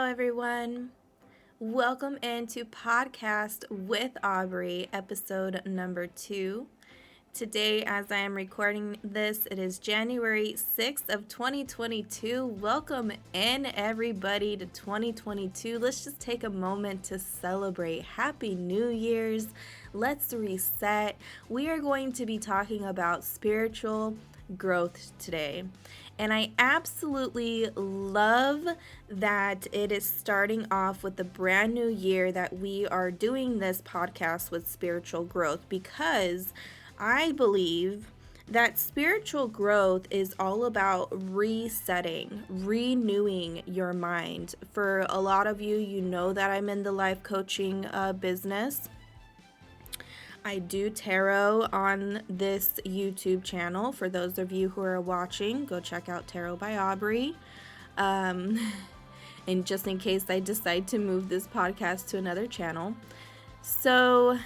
everyone. Welcome into Podcast with Aubrey, episode number 2. Today, as I am recording this, it is January 6th of 2022. Welcome in, everybody, to 2022. Let's just take a moment to celebrate. Happy New Year's. Let's reset. We are going to be talking about spiritual growth today. And I absolutely love that it is starting off with the brand new year that we are doing this podcast with spiritual growth, because I believe that spiritual growth is all about resetting, renewing your mind. For a lot of you, you know that I'm in the life coaching business. I do tarot on this YouTube channel. For those of you who are watching, go check out Tarot by Aubrey. And just in case I decide to move this podcast to another channel. So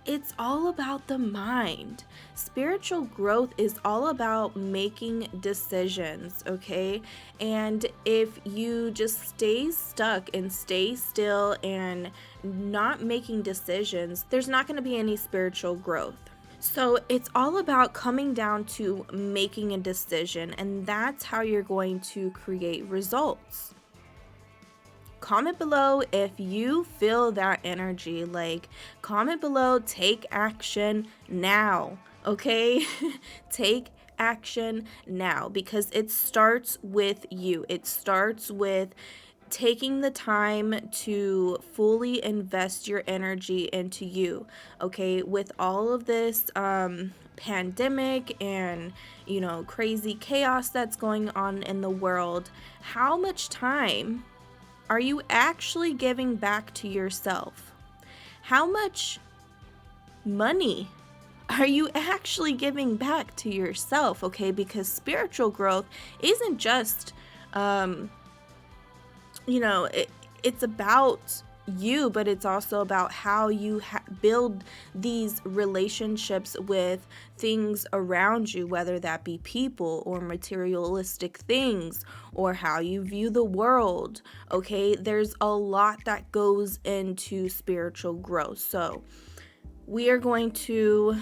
it's all about the mind. Spiritual growth is all about making decisions, okay? And if you just stay stuck and stay still and not making decisions, there's not going to be any spiritual growth. So it's all about coming down to making a decision, and that's how you're going to create results. Comment below if you feel that energy. Comment below, take action now, okay? Take action now, because it starts with you. It starts with taking the time to fully invest your energy into you, okay? With all of this pandemic and, crazy chaos that's going on in the world, how much time are you actually giving back to yourself? How much money are you actually giving back to yourself? Okay, because spiritual growth isn't just, it's about you, but it's also about how you build these relationships with things around you, whether that be people or materialistic things, or how you view the world. Okay, there's a lot that goes into spiritual growth. So we are going to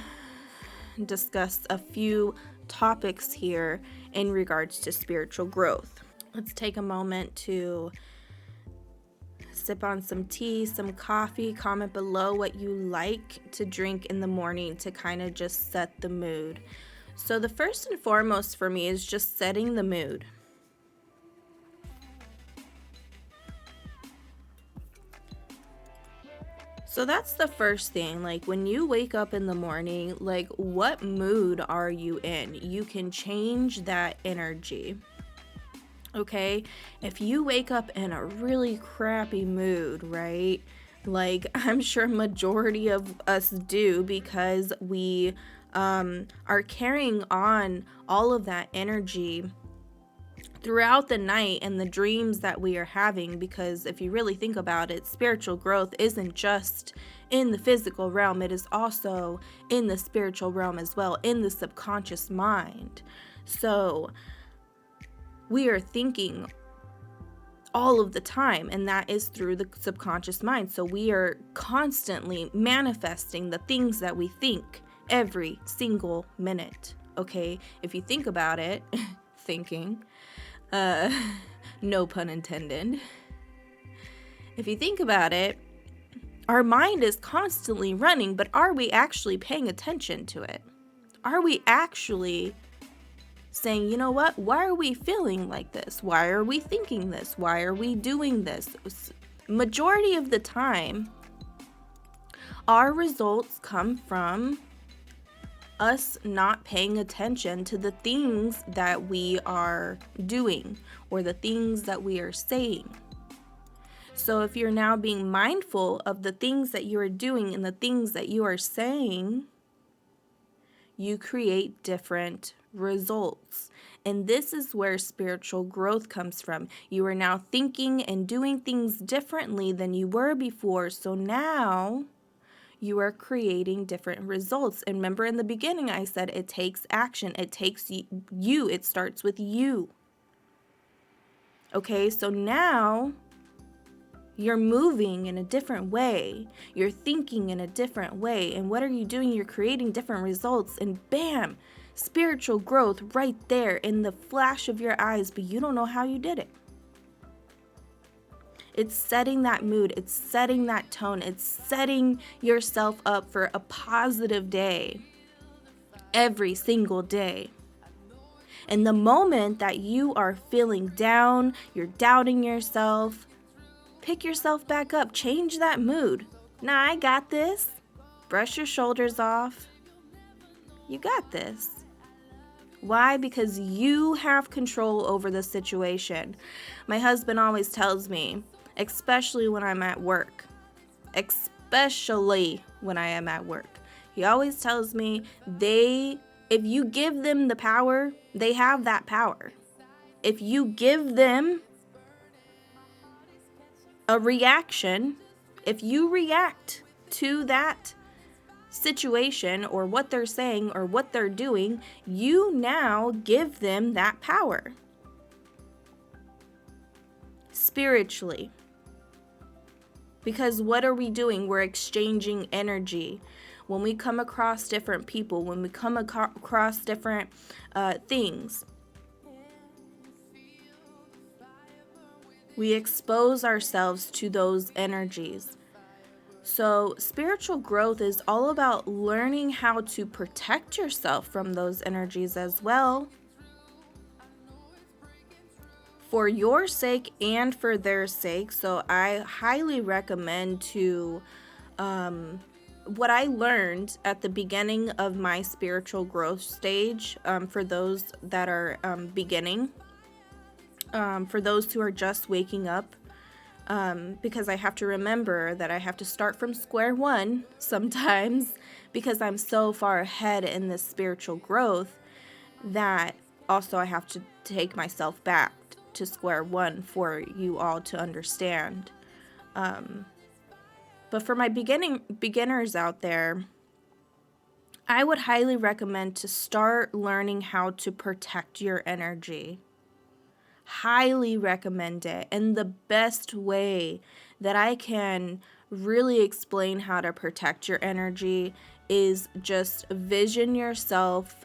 discuss a few topics here in regards to spiritual growth. Let's take a moment to sip on some tea, some coffee. Comment below what you like to drink in the morning to kind of just set the mood. So the first and foremost for me is just setting the mood. So that's the first thing. When you wake up in the morning, what mood are you in? You can change that energy. Okay, if you wake up in a really crappy mood, right? I'm sure majority of us do, because we are carrying on all of that energy throughout the night and the dreams that we are having. Because if you really think about it, spiritual growth isn't just in the physical realm, it is also in the spiritual realm as well, in the subconscious mind. So we are thinking all of the time, and that is through the subconscious mind. So we are constantly manifesting the things that we think every single minute. Okay, if you think about it, thinking, no pun intended. If you think about it, our mind is constantly running, but are we actually paying attention to it? Are we actually saying, you know what, why are we feeling like this? Why are we thinking this? Why are we doing this? Majority of the time, our results come from us not paying attention to the things that we are doing or the things that we are saying. So if you're now being mindful of the things that you are doing and the things that you are saying, you create different results. And this is where spiritual growth comes from. You are now thinking and doing things differently than you were before. So now you are creating different results. And remember, in the beginning, I said it takes action. It takes you. It starts with you. Okay, so now you're moving in a different way. You're thinking in a different way. And what are you doing? You're creating different results. And bam, spiritual growth right there in the flash of your eyes, but you don't know how you did it. It's setting that mood. It's setting that tone. It's setting yourself up for a positive day every single day. And the moment that you are feeling down, you're doubting yourself, pick yourself back up. Change that mood. Nah, I got this. Brush your shoulders off. You got this. Why? Because you have control over the situation. My husband always tells me, especially when I'm at work, he always tells me if you give them the power, they have that power. If you give them a reaction, if you react to that situation or what they're saying or what they're doing, you now give them that power. Spiritually. Because what are we doing? We're exchanging energy. When we come across different people, when we come across different things, we expose ourselves to those energies. So spiritual growth is all about learning how to protect yourself from those energies as well. For your sake and for their sake. So I highly recommend to what I learned at the beginning of my spiritual growth stage, for those that are beginning, for those who are just waking up, because I have to remember that I have to start from square one sometimes because I'm so far ahead in this spiritual growth that also I have to take myself back to square one for you all to understand. But for my beginners out there, I would highly recommend to start learning how to protect your energy. Highly recommend it. And the best way that I can really explain how to protect your energy is just vision yourself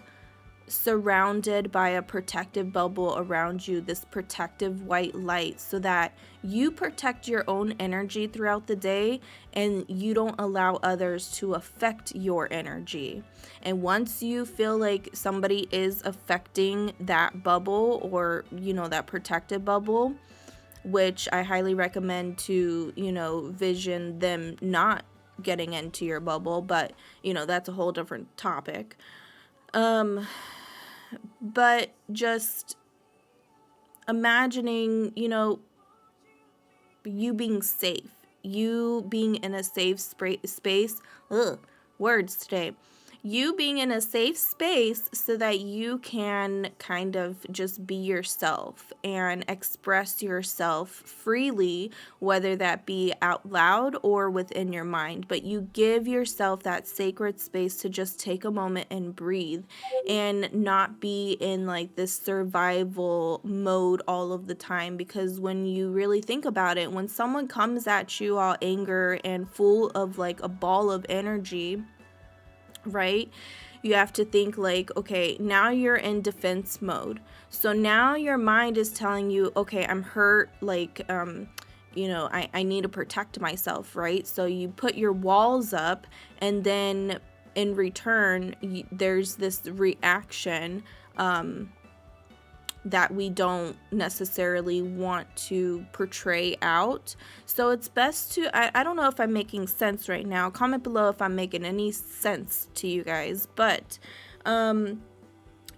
surrounded by a protective bubble around you, this protective white light, so that you protect your own energy throughout the day and you don't allow others to affect your energy. And once you feel like somebody is affecting that bubble or, that protective bubble, which I highly recommend to, vision them not getting into your bubble, but, that's a whole different topic. But just imagining, you being safe, you being in a safe space, words today, you being in a safe space so that you can kind of just be yourself and express yourself freely, whether that be out loud or within your mind. But you give yourself that sacred space to just take a moment and breathe and not be in like this survival mode all of the time. Because when you really think about it, when someone comes at you all anger and full of like a ball of energy, right? You have to think like, okay, now you're in defense mode. So now your mind is telling you, okay, I'm hurt, like, I need to protect myself, right? So you put your walls up, and then in return, there's this reaction that we don't necessarily want to portray out. So it's best to, I don't know if I'm making sense right now. Comment below if I'm making any sense to you guys. But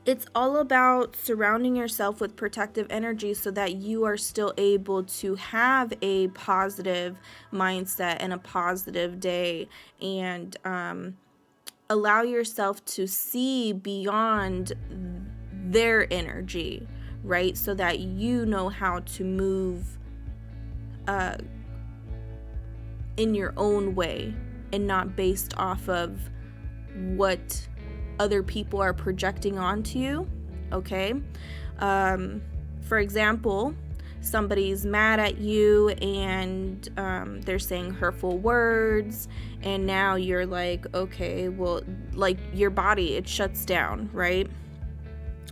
it's all about surrounding yourself with protective energy so that you are still able to have a positive mindset and a positive day, and allow yourself to see beyond their energy, right? So that you know how to move in your own way and not based off of what other people are projecting onto you, okay? For example, somebody's mad at you and they're saying hurtful words, and now you're like, okay, well, like your body, it shuts down, right?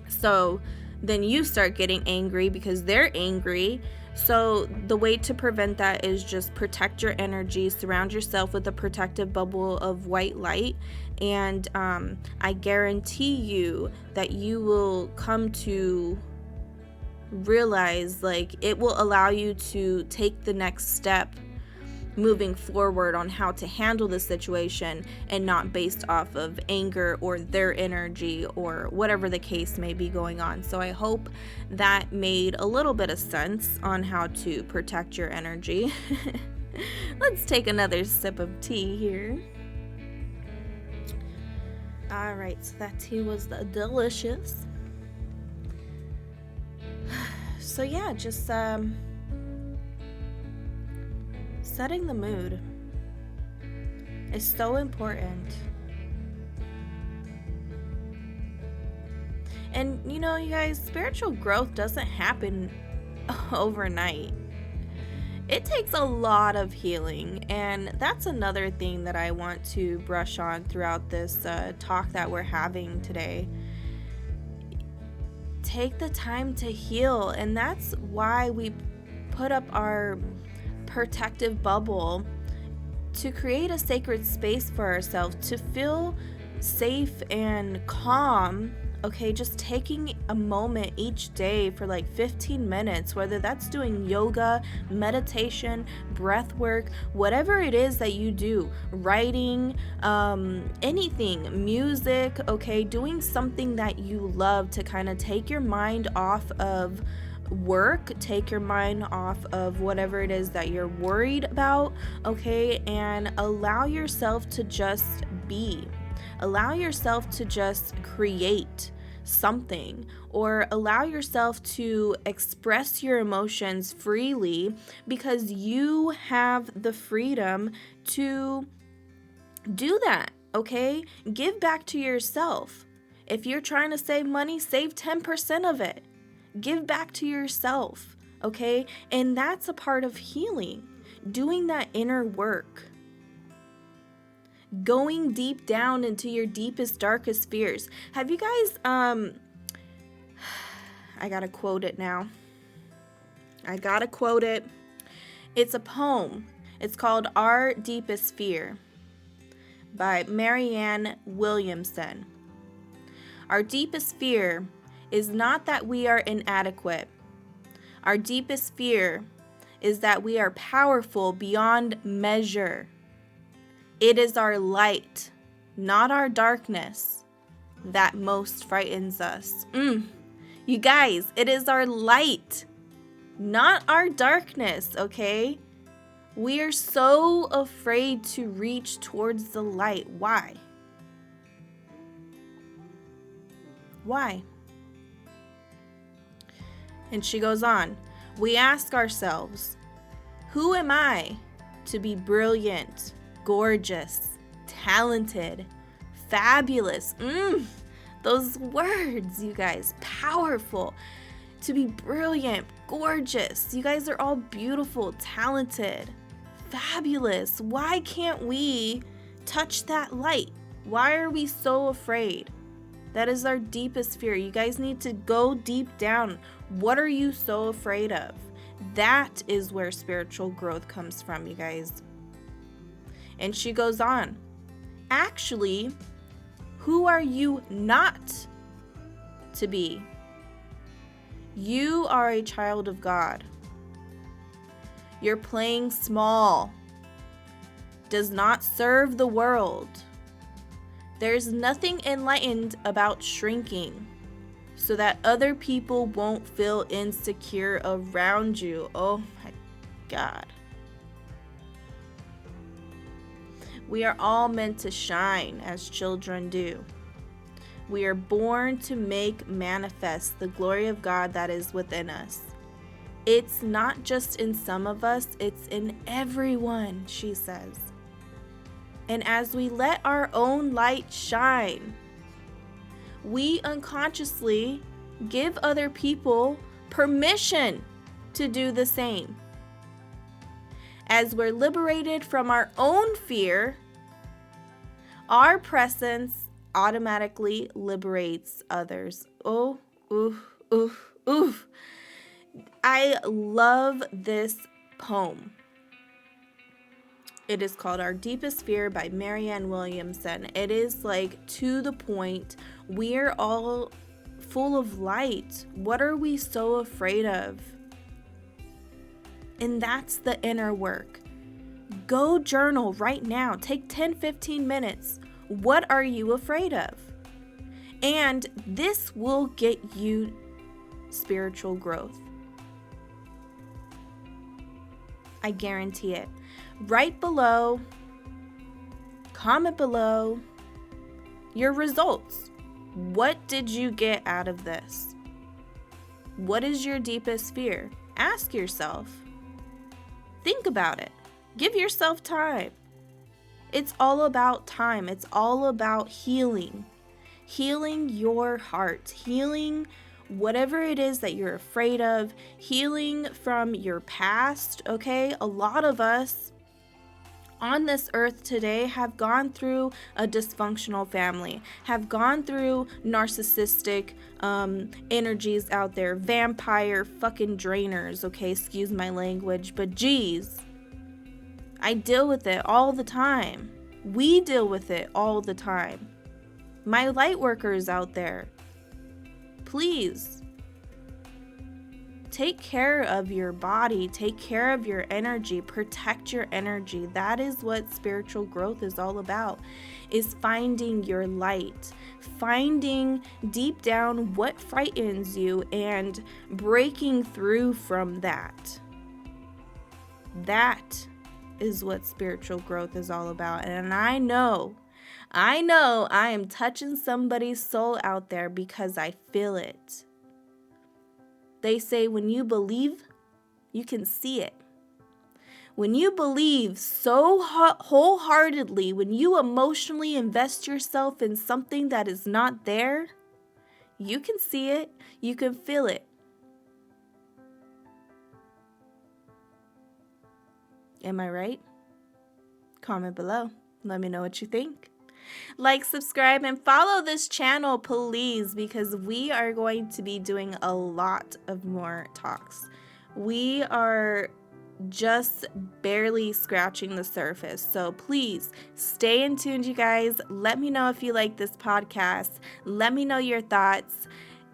So then you start getting angry because they're angry. So the way to prevent that is just protect your energy, surround yourself with a protective bubble of white light, and I guarantee you that you will come to realize, like, it will allow you to take the next step moving forward on how to handle the situation, and not based off of anger or their energy or whatever the case may be going on. So I hope that made a little bit of sense on how to protect your energy. Let's take another sip of tea here. All right, so that tea was delicious. So yeah, just setting the mood is so important. And you know, you guys, spiritual growth doesn't happen overnight. It takes a lot of healing, and that's another thing that I want to brush on throughout this talk that we're having today. Take the time to heal, and that's why we put up our protective bubble, to create a sacred space for ourselves, to feel safe and calm. Okay, just taking a moment each day for like 15 minutes, whether that's doing yoga, meditation, breath work, whatever it is that you do, writing, anything, music, okay, doing something that you love to kind of take your mind off of work, take your mind off of whatever it is that you're worried about, okay, and allow yourself to just be. Allow yourself to just create something, or allow yourself to express your emotions freely, because you have the freedom to do that, okay? Give back to yourself. If you're trying to save money, save 10% of it. Give back to yourself, okay? And that's a part of healing, doing that inner work. Going deep down into your deepest, darkest fears. Have you guys, I gotta quote it now. It's a poem. It's called Our Deepest Fear by Marianne Williamson. Our deepest fear is not that we are inadequate. Our deepest fear is that we are powerful beyond measure. It is our light, not our darkness, that most frightens us. You guys, it is our light, not our darkness, okay? We are so afraid to reach towards the light. Why? Why? And she goes on, we ask ourselves, who am I to be brilliant, gorgeous, talented, fabulous? Those words, you guys, powerful. To be brilliant, gorgeous. You guys are all beautiful, talented, fabulous. Why can't we touch that light? Why are we so afraid? That is our deepest fear. You guys need to go deep down. What are you so afraid of? That is where spiritual growth comes from, you guys. And she goes on, actually, who are you not to be? You are a child of God. Your playing small does not serve the world. There's nothing enlightened about shrinking so that other people won't feel insecure around you. Oh my God. We are all meant to shine as children do. We are born to make manifest the glory of God that is within us. It's not just in some of us, it's in everyone, she says. And as we let our own light shine, we unconsciously give other people permission to do the same. As we're liberated from our own fear, our presence automatically liberates others. Oh, oof, oof, oof. I love this poem. It is called Our Deepest Fear by Marianne Williamson. It is like to the point. We're all full of light. What are we so afraid of? And that's the inner work. Go journal right now. Take 10-15 minutes. What are you afraid of? And this will get you spiritual growth. I guarantee it. Write below, comment below your results. What did you get out of this? What is your deepest fear? Ask yourself. Think about it. Give yourself time. It's all about time. It's all about healing. Healing your heart. Healing whatever it is that you're afraid of. Healing from your past, okay? A lot of us on this earth today have gone through a dysfunctional family, have gone through narcissistic energies out there, vampire fucking drainers, okay? Excuse my language, but geez, I deal with it all the time. We deal with it all the time. My light workers out there, please take care of your body, take care of your energy, protect your energy. That is what spiritual growth is all about, is finding your light, finding deep down what frightens you and breaking through from that. That is what spiritual growth is all about. And I know I am touching somebody's soul out there because I feel it. They say when you believe, you can see it. When you believe so wholeheartedly, when you emotionally invest yourself in something that is not there, you can see it, you can feel it. Am I right? Comment below. Let me know what you think. Like, subscribe, and follow this channel, please, because we are going to be doing a lot of more talks. We are just barely scratching the surface. So please stay in tune, you guys. Let me know if you like this podcast. Let me know your thoughts.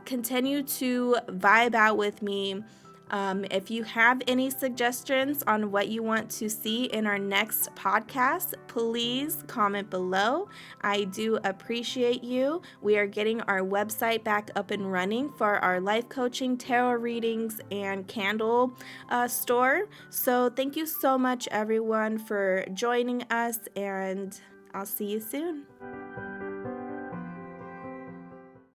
Continue to vibe out with me. If you have any suggestions on what you want to see in our next podcast, please comment below. I do appreciate you. We are getting our website back up and running for our life coaching, tarot readings, and candle store. So thank you so much, everyone, for joining us, and I'll see you soon.